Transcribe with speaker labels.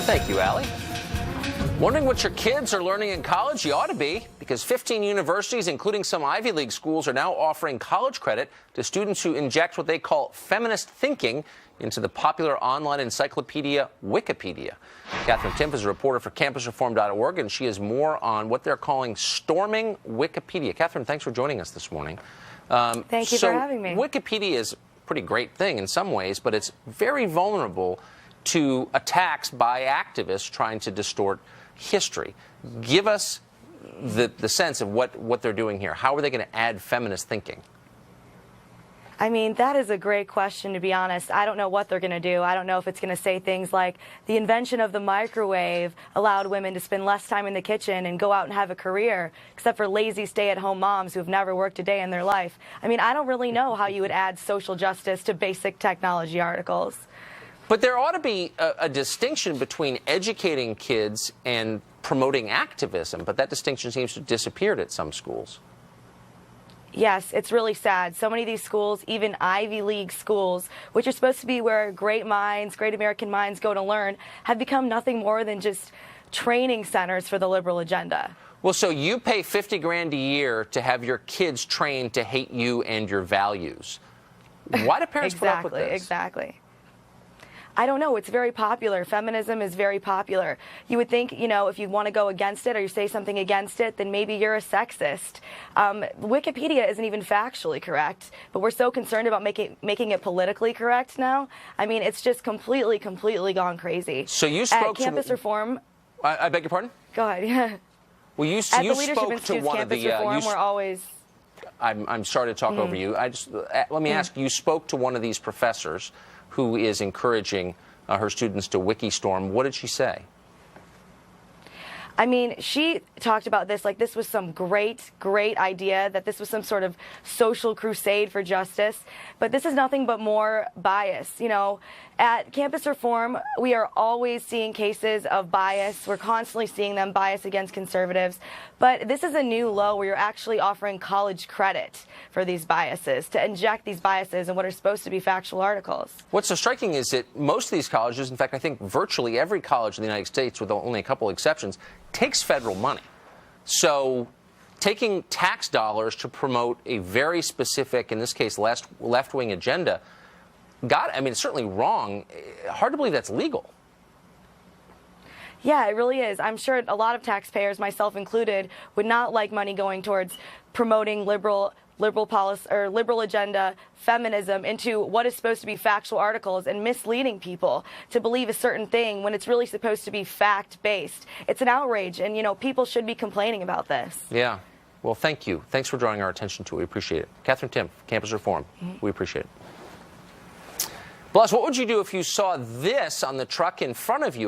Speaker 1: Thank you, Allie. Wondering what your kids are learning in college? You ought to be, because 15 universities, including some Ivy League schools, are now offering college credit to students who inject what they call feminist thinking into the popular online encyclopedia Wikipedia. Katherine Timpf is a reporter for campusreform.org, and she has more on what they're calling storming Wikipedia. Katherine, thanks for joining us this morning.
Speaker 2: Thank you for having me.
Speaker 1: Wikipedia is a pretty great thing in some ways, but it's very vulnerable to attacks by activists trying to distort history. Give us the sense of what they're doing here. How are they going to add feminist thinking?
Speaker 2: I mean, that is a great question, to be honest. I don't know what they're going to do. I don't know if it's going to say things like the invention of the microwave allowed women to spend less time in the kitchen and go out and have a career, except for lazy stay-at-home moms who have never worked a day in their life. I mean, I don't really know how you would add social justice to basic technology articles.
Speaker 1: But there ought to be a distinction between educating kids and promoting activism, but that distinction seems to have disappeared at some schools.
Speaker 2: Yes, it's really sad. So many of these schools, even Ivy League schools, which are supposed to be where great minds, great American minds go to learn, have become nothing more than just training centers for the liberal agenda.
Speaker 1: Well, so you pay $50 grand a year to have your kids trained to hate you and your values. Why do parents put up with this?
Speaker 2: Exactly. I don't know. It's very popular. Feminism is very popular. You would think, you know, if you want to go against it or you say something against it, then maybe you're a sexist. Wikipedia isn't even factually correct, but we're so concerned about making it politically correct now. I mean, it's just completely gone crazy.
Speaker 1: So you spoke
Speaker 2: at Campus Reform.
Speaker 1: I beg your pardon?
Speaker 2: Go ahead. Yeah.
Speaker 1: Well, you
Speaker 2: at the Leadership
Speaker 1: spoke to
Speaker 2: Institute's
Speaker 1: one
Speaker 2: Campus
Speaker 1: of the.
Speaker 2: Reform, we're always.
Speaker 1: I'm sorry to talk over you. Let me ask. You spoke to one of these professors who is encouraging her students to Wikistorm. What did she say?
Speaker 2: I mean, she talked about this like this was some great idea, that this was some sort of social crusade for justice. But this is nothing but more bias. You know, at Campus Reform, we are always seeing cases of bias. We're constantly seeing them bias against conservatives. But this is a new low where you're actually offering college credit for these biases, to inject these biases in what are supposed to be factual articles.
Speaker 1: What's so striking is that most of these colleges, in fact, I think virtually every college in the United States, with only a couple exceptions, takes federal money. So taking tax dollars to promote a very specific, in this case, left-wing agenda, I mean, it's certainly wrong. Hard to believe that's legal.
Speaker 2: Yeah, it really is. I'm sure a lot of taxpayers, myself included, would not like money going towards promoting liberal policy or liberal agenda feminism into what is supposed to be factual articles and misleading people to believe a certain thing when it's really supposed to be fact-based. It's an outrage, and, you know, people should be complaining about this.
Speaker 1: Yeah. Well, thank you. Thanks for drawing our attention to it. We appreciate it. Katherine Timpf, Campus Reform. We appreciate it. Bless, what would you do if you saw this on the truck in front of you?